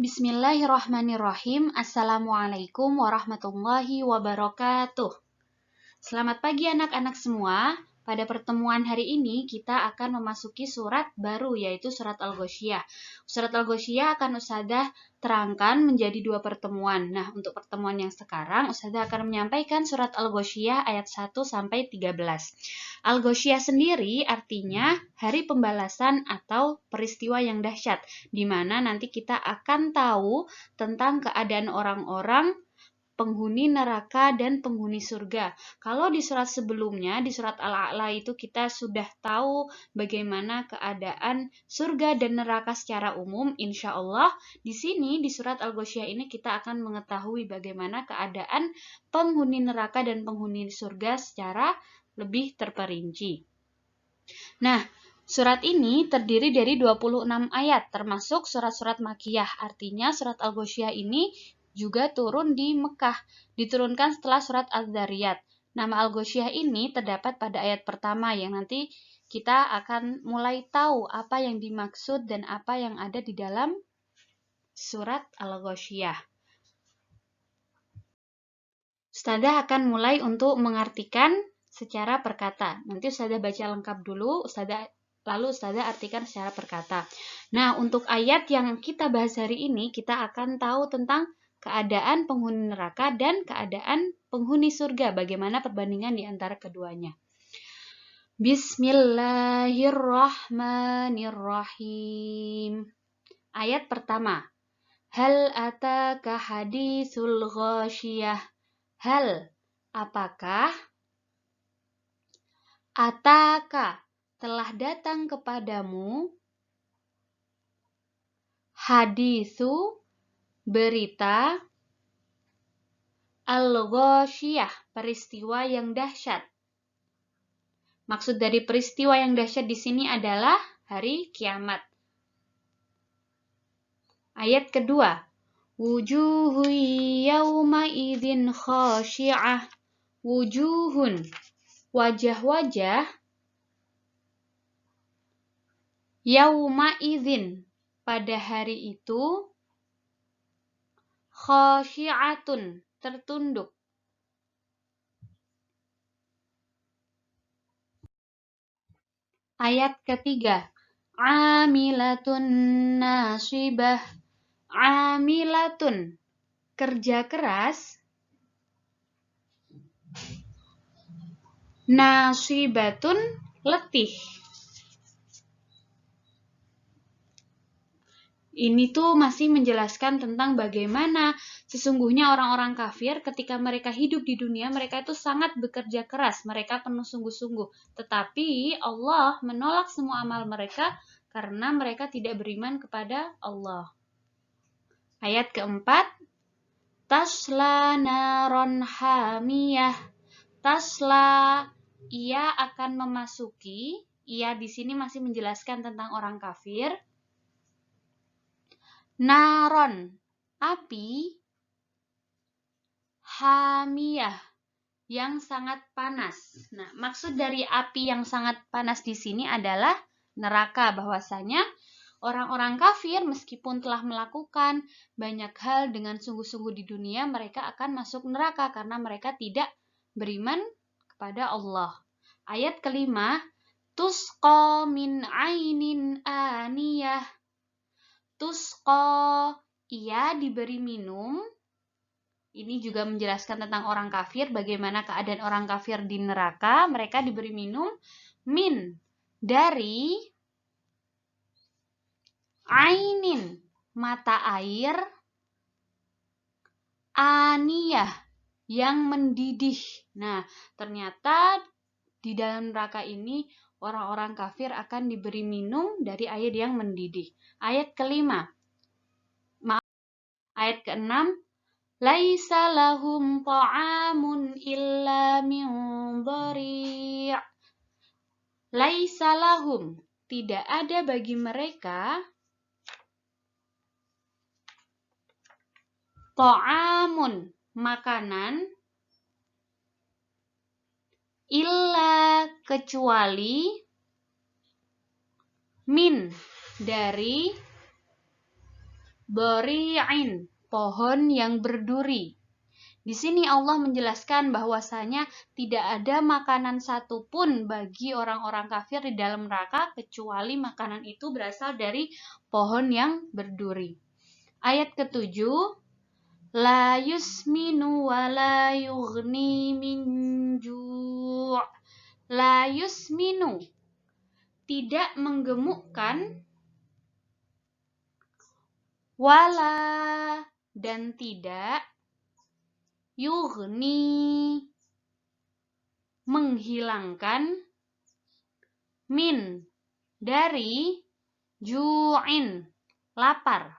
Bismillahirrahmanirrahim. Assalamualaikum warahmatullahi wabarakatuh. Selamat pagi anak-anak semua. Pada pertemuan hari ini kita akan memasuki surat baru, yaitu surat Al-Ghasyiyah. Surat Al-Ghasyiyah akan Ustadzah terangkan menjadi 2 pertemuan. Nah, untuk pertemuan yang sekarang Ustadzah akan menyampaikan surat Al-Ghasyiyah ayat 1 sampai 13. Al-Ghasyiyah sendiri artinya hari pembalasan atau peristiwa yang dahsyat, di mana nanti kita akan tahu tentang keadaan orang-orang penghuni neraka dan penghuni surga. Kalau di surat sebelumnya, di surat Al-A'la itu kita sudah tahu bagaimana keadaan surga dan neraka secara umum. Insya Allah, di sini di surat Al-Ghasyiyah ini kita akan mengetahui bagaimana keadaan penghuni neraka dan penghuni surga secara lebih terperinci. Nah, surat ini terdiri dari 26 ayat, termasuk surat-surat Makkiyah. Artinya surat Al-Ghasyiyah ini juga turun di Mekah, diturunkan setelah surat Az-Zariyat. Nama Al-Ghasyiyah ini terdapat pada ayat pertama yang nanti kita akan mulai tahu apa yang dimaksud dan apa yang ada di dalam surat Al-Ghasyiyah. Ustadzah akan mulai untuk mengartikan secara perkata. Nanti Ustadzah baca lengkap dulu, lalu Ustadzah artikan secara perkata. Nah, untuk ayat yang kita bahas hari ini, kita akan tahu tentang keadaan penghuni neraka dan keadaan penghuni surga. Bagaimana perbandingan di antara keduanya. Bismillahirrahmanirrahim. Ayat pertama. Hal ataka haditsul ghasyiyah. Hal, apakah? Ataka, telah datang kepadamu. Hadisu, berita. Al-ghasyiyah, peristiwa yang dahsyat. Maksud dari peristiwa yang dahsyat di sini adalah hari kiamat. Ayat kedua. Wujuhu yawma idzin khashi'ah. Wujuhun, wajah-wajah. Yauma idzin, pada hari itu. Khashi'atun, tertunduk. Ayat ketiga. Amilatun nasibah. Amilatun, kerja keras. Nasibatun, letih. Ini tuh masih menjelaskan tentang bagaimana sesungguhnya orang-orang kafir ketika mereka hidup di dunia, mereka itu sangat bekerja keras, mereka penuh sungguh-sungguh. Tetapi Allah menolak semua amal mereka karena mereka tidak beriman kepada Allah. Ayat keempat. Tasla naron hamiyah. Tasla, ia akan memasuki. Ia di sini masih menjelaskan tentang orang kafir. Naron, api. Hamiyah, yang sangat panas. Nah, maksud dari api yang sangat panas di sini adalah neraka. Bahwasanya orang-orang kafir meskipun telah melakukan banyak hal dengan sungguh-sungguh di dunia, mereka akan masuk neraka karena mereka tidak beriman kepada Allah. Ayat kelima. Tusqa min ainin aniyah. Tusqa, ia diberi minum. Ini juga menjelaskan tentang orang kafir, bagaimana keadaan orang kafir di neraka. Mereka diberi minum min, dari ainin, mata air. Aniyah, yang mendidih. Nah, ternyata di dalam neraka ini orang-orang kafir akan diberi minum dari air yang mendidih. Ayat kelima. Ayat keenam. Laisa lahum ta'amun illa min dhari'. Laisa lahum, tidak ada bagi mereka ta'amun, makanan, illa, kecuali, min, dari, dhari'in, pohon yang berduri. Di sini Allah menjelaskan bahwasanya tidak ada makanan satupun bagi orang-orang kafir di dalam neraka kecuali makanan itu berasal dari pohon yang berduri. Ayat ke-7, la yusminu wa la yughni min ju'. La yusminu, tidak menggemukkan, wala, dan tidak, yughni, menghilangkan, min, dari, ju'in, lapar.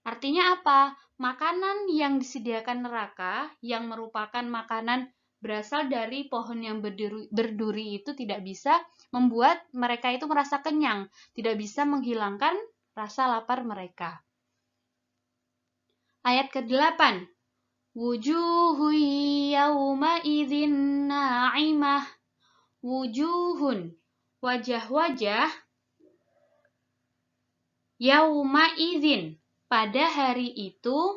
Artinya apa? Makanan yang disediakan neraka yang merupakan makanan berasal dari pohon yang berduri itu tidak bisa membuat mereka itu merasa kenyang, tidak bisa menghilangkan rasa lapar mereka. Ayat ke-8. Wujuhu yawma idzin na'imah. Wujuhun, wajah-wajah, yauma idzin, pada hari itu,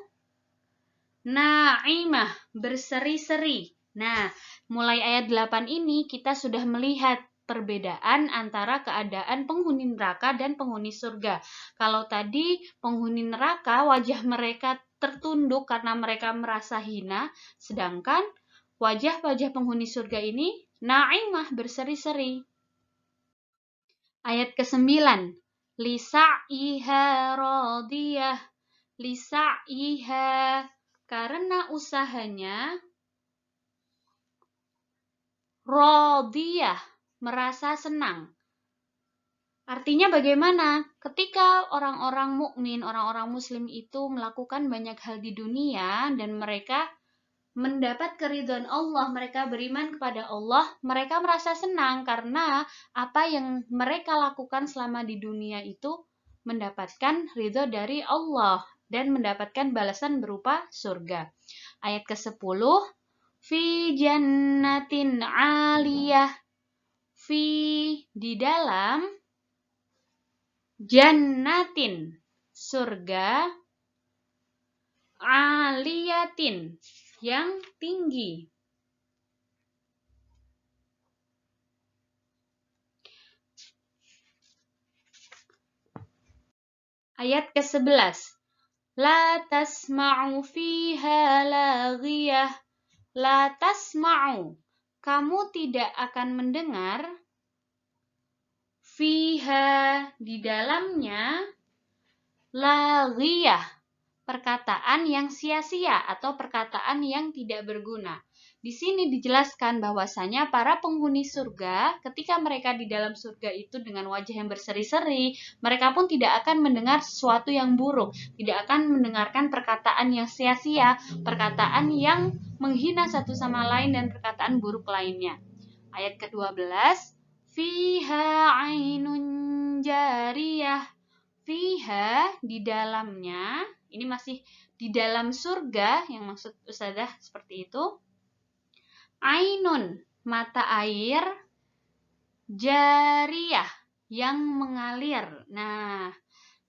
na'imah, berseri-seri. Nah, mulai ayat 8 ini kita sudah melihat perbedaan antara keadaan penghuni neraka dan penghuni surga. Kalau tadi penghuni neraka wajah mereka tertunduk karena mereka merasa hina, sedangkan wajah-wajah penghuni surga ini na'imah, berseri-seri. Ayat ke-9. Lisa'iha radiyah. Lisa'iha, karena usahanya, radiyah, merasa senang. Artinya bagaimana? Ketika orang-orang mukmin, orang-orang muslim itu melakukan banyak hal di dunia dan mereka mendapat keridhaan Allah, mereka beriman kepada Allah, mereka merasa senang karena apa yang mereka lakukan selama di dunia itu mendapatkan ridho dari Allah dan mendapatkan balasan berupa surga. Ayat ke-10, fi jannatin 'aliyah. Fi, di dalam, jannatin, surga, aliyatin, yang tinggi. Ayat ke-11. La tasma'u fiha laghiyah. La tasma'u, kamu tidak akan mendengar, fiha, di dalamnya, laghiyah, perkataan yang sia-sia atau perkataan yang tidak berguna. Di sini dijelaskan bahwasanya para penghuni surga, ketika mereka di dalam surga itu dengan wajah yang berseri-seri, mereka pun tidak akan mendengar sesuatu yang buruk, tidak akan mendengarkan perkataan yang sia-sia, perkataan yang menghina satu sama lain dan perkataan buruk lainnya. Ayat ke-12, fiha ainun jariyah. Fiha, di dalamnya, ini masih di dalam surga, yang maksud Ustazah seperti itu. Ainun, mata air, jariyah, yang mengalir. Nah,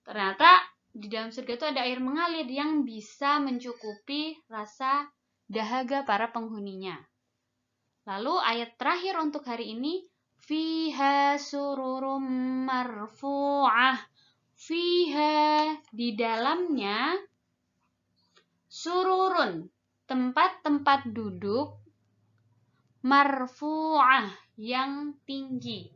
ternyata di dalam surga itu ada air mengalir yang bisa mencukupi rasa dahaga para penghuninya. Lalu ayat terakhir untuk hari ini, fiha sururum marfu'ah. Fiha, di dalamnya, sururun, tempat-tempat duduk, marfu'ah, yang tinggi.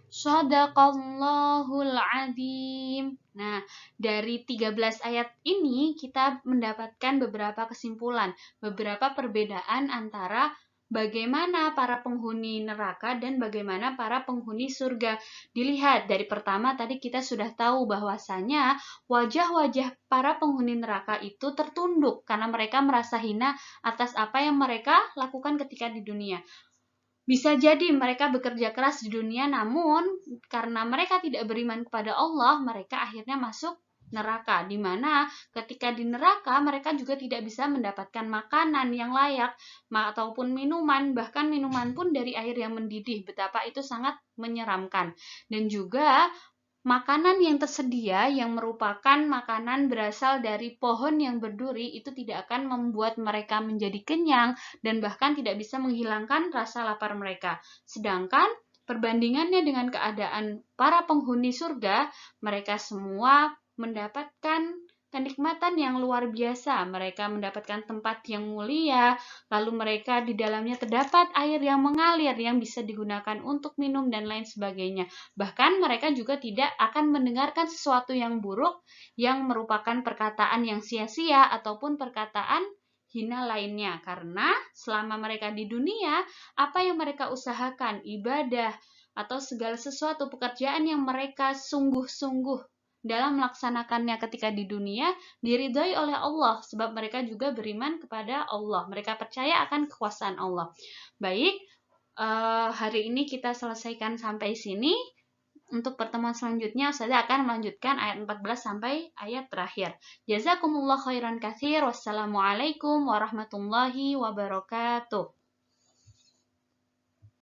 Shadaqallahul adzim. Nah, dari 13 ayat ini kita mendapatkan beberapa kesimpulan, beberapa perbedaan antara bagaimana para penghuni neraka dan bagaimana para penghuni surga. Dilihat dari pertama tadi kita sudah tahu bahwasanya wajah-wajah para penghuni neraka itu tertunduk karena mereka merasa hina atas apa yang mereka lakukan ketika di dunia. Bisa jadi mereka bekerja keras di dunia, namun karena mereka tidak beriman kepada Allah, mereka akhirnya masuk neraka, di mana ketika di neraka mereka juga tidak bisa mendapatkan makanan yang layak ataupun minuman, bahkan minuman pun dari air yang mendidih. Betapa itu sangat menyeramkan. Dan juga makanan yang tersedia yang merupakan makanan berasal dari pohon yang berduri itu tidak akan membuat mereka menjadi kenyang dan bahkan tidak bisa menghilangkan rasa lapar mereka. Sedangkan perbandingannya dengan keadaan para penghuni surga, mereka semua mendapatkan kenikmatan yang luar biasa. Mereka mendapatkan tempat yang mulia, lalu mereka di dalamnya terdapat air yang mengalir yang bisa digunakan untuk minum dan lain sebagainya. Bahkan mereka juga tidak akan mendengarkan sesuatu yang buruk yang merupakan perkataan yang sia-sia ataupun perkataan hina lainnya, karena selama mereka di dunia, apa yang mereka usahakan, ibadah atau segala sesuatu pekerjaan yang mereka sungguh-sungguh dalam melaksanakannya ketika di dunia diridhoi oleh Allah, sebab mereka juga beriman kepada Allah, mereka percaya akan kekuasaan Allah. Baik, hari ini kita selesaikan sampai sini. Untuk pertemuan selanjutnya, Ustazah akan melanjutkan ayat 14 sampai ayat terakhir. Jazakumullah khairan katsir. Wassalamualaikum warahmatullahi wabarakatuh.